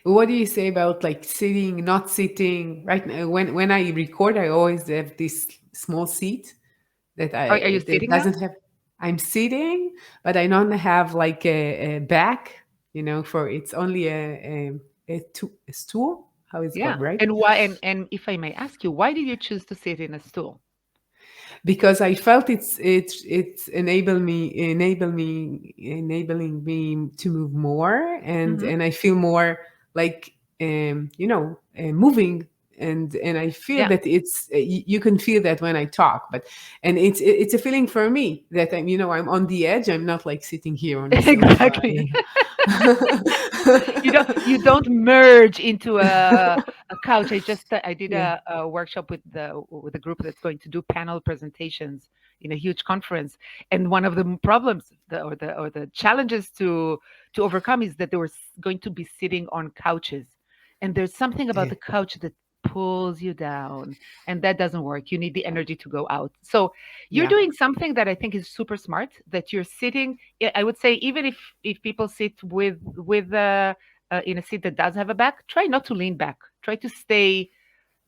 What do you say about like sitting, not sitting? Right now, when I record, I always have this small seat Are you that sitting now? doesn't have. I'm sitting, but I don't have like a back. For it's only a stool. How it's called, Yeah. right? And why? And if I may ask you, why did you choose to sit in a stool? Because I felt it's enabling me to move more, and Hmm. and I feel more like moving, and I feel Yeah. that you can feel that when I talk, but and it's a feeling for me that I'm on the edge. I'm not like sitting here on the sofa. Exactly. You don't merge into a couch. I did Yeah, a workshop with a group that's going to do panel presentations in a huge conference, and one of the problems or the challenges to overcome is that they were going to be sitting on couches, and there's something about yeah, the couch that pulls you down, and that doesn't work. You need the energy to go out. So you're yeah, doing something that I think is super smart, that you're sitting. I would say, even if people sit with in a seat that does have a back, try not to lean back. Try to stay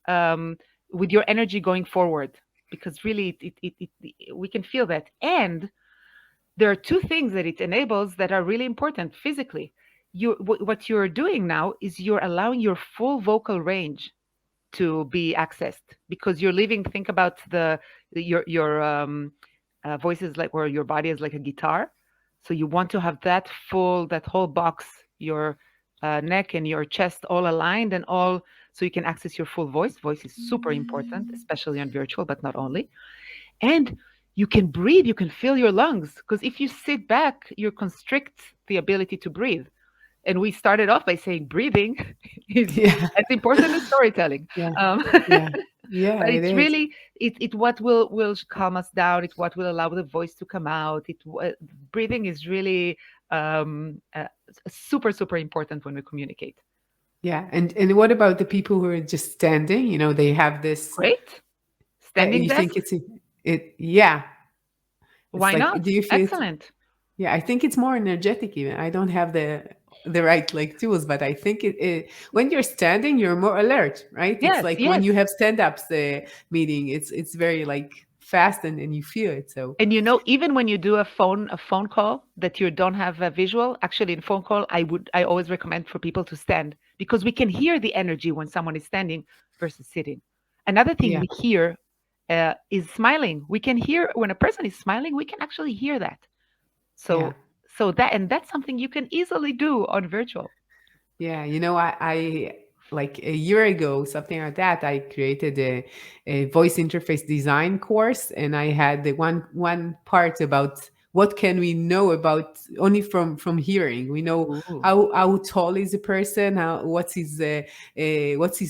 um, with your energy going forward, because really we can feel that. And there are two things that it enables that are really important physically. What you're doing now is you're allowing your full vocal range to be accessed, because you're leaving. Think about your voice is like, or your body is like a guitar. So you want to have that whole box, your neck and your chest all aligned and all, so you can access your full voice. Voice is super important, especially on virtual, but not only. And you can breathe, you can feel your lungs, because if you sit back, you constrict the ability to breathe. And we started off by saying breathing is yeah, as important as storytelling. yeah, yeah, But yeah. It it's is. really it what will calm us down. It's what will allow the voice to come out. Breathing is really super super important when we communicate. Yeah, and what about the people who are just standing? They have this. Great. Standing You think desks. it? Yeah, it's Why like. not? Do you feel it? Excellent. Yeah, I think it's more energetic. Even I don't have the right like tools, but I think when you're standing, you're more alert, right? It's Yes, like when yes. you have stand-ups meeting. It's very like fast, and you feel it. So And even when you do a phone call that you don't have a visual, actually in phone call, I always recommend for people to stand, because we can hear the energy when someone is standing versus sitting. Another thing yeah, we hear is smiling. We can hear when a person is smiling. We can actually hear that. yeah. So that's something you can easily do on virtual. Yeah, I like a year ago, something like that. I created a voice interface design course, and I had the one part about what can we know about only from hearing. We know Ooh. how tall is a person, what's his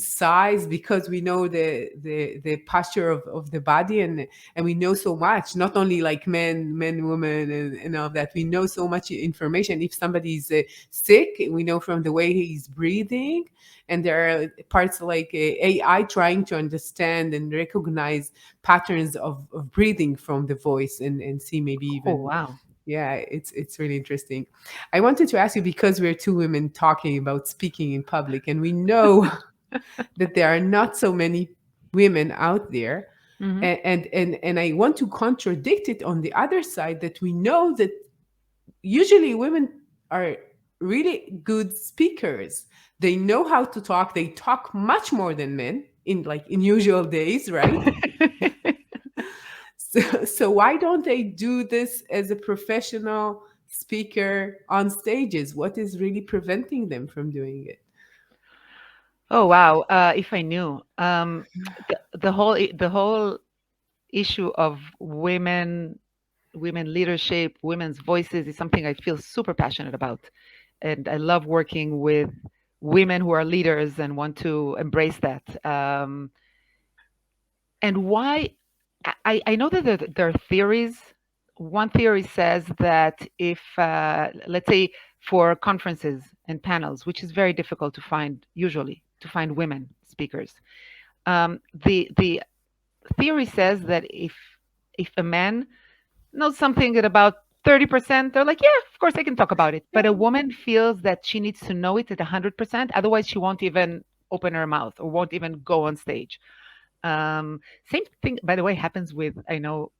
size, because we know the posture of the body, and we know so much. Not only like men, women, and all that. We know so much information. If somebody is sick, we know from the way he's breathing. And there are parts like AI trying to understand and recognize patterns of breathing from the voice, and see maybe Oh, even. wow. Yeah, it's really interesting. I wanted to ask you, because we're two women talking about speaking in public, and we know that there are not so many women out there. Hmm. And I want to contradict it on the other side, that we know that usually women are really good speakers. They know how to talk. They talk much more than men in usual days, right? So why don't they do this as a professional speaker on stages? What is really preventing them from doing it? Oh, wow. If I knew. The whole issue of women leadership, women's voices is something I feel super passionate about. And I love working with women who are leaders and want to embrace that. And why? I know that there are theories. One theory says that if, let's say, for conferences and panels, which is very difficult to find usually, to find women speakers, the theory says that if a man knows something at about 30%, they're like, yeah, of course I can talk about it. But a woman feels that she needs to know it at 100%. Otherwise, she won't even open her mouth or won't even go on stage. Same thing, by the way, happens with, I know,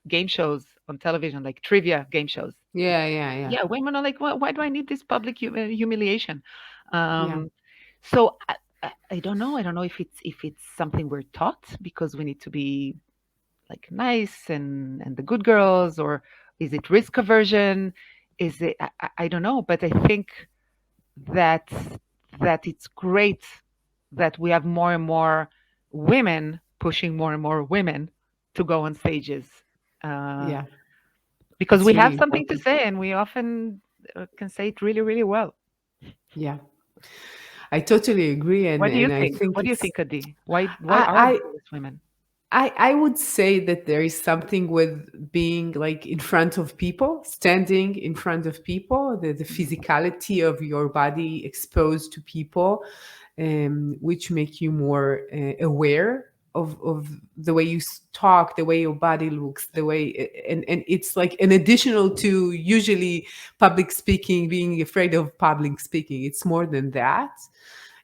game shows on television, like trivia game shows. Yeah, yeah, yeah, Yeah, women are like, why do I need this public humiliation? yeah, Um, so I don't know. I don't know if it's something we're taught because we need to be like nice and the good girls, or is it risk aversion? Is it I don't know, but I think that it's great that we have more and more women pushing more and more women to go on stages, uh, yeah. because It's we really have something to important. say and we often can say it really, really well. Yeah, I totally agree, What do you and I think? think What do you it's. think, Adi? Why are I we always women? I would say that there is something with being like in front of people, standing in front of people, the Mhm. physicality of your body exposed to people, which make you more aware of the way you talk, the way your body looks, the way, and it's like an additional to usually public speaking, being afraid of public speaking. It's more than that.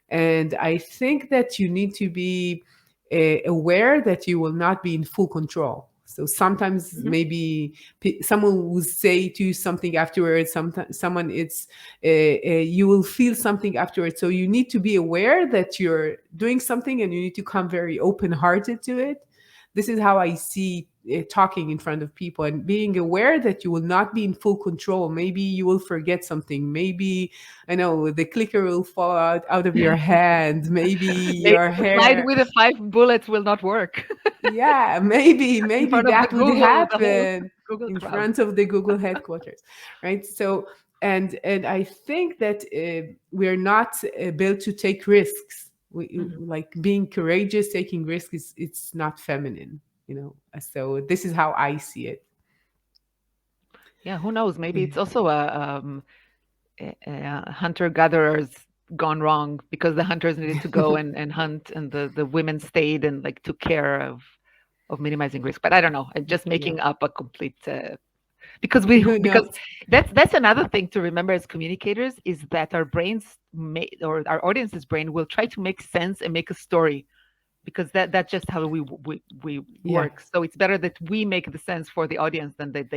And I think that you need to be aware that you will not be in full control. So sometimes Mhm. maybe someone will say to you something afterwards. Sometimes someone it's you will feel something afterwards. So you need to be aware that you're doing something, and you need to come very open-hearted to it. This is how I see talking in front of people, and being aware that you will not be in full control. Maybe you will forget something. Maybe I know the clicker will fall out of your hand. Maybe Maybe your the slide hair. with the 5 bullets will not work Yeah, maybe in maybe front of the that would Google, the whole happen Google in crowd. front of the Google headquarters, right? So and I think that we're not built to take risks. We Mhm. like being courageous, taking risks is it's not feminine, you know. So this is how I see it. Yeah, who knows? Maybe Yeah, it's also a hunter gatherers gone wrong because the hunters needed to go and hunt, and the women stayed and like took care of minimizing risk. But I don't know. I'm just yeah. making up a complete Who because knows? that's another thing to remember as communicators is that our brains may, or our audience's brain will try to make sense and make a story, because that's just how we Yeah. work. So it's better that we make the sense for the audience than that they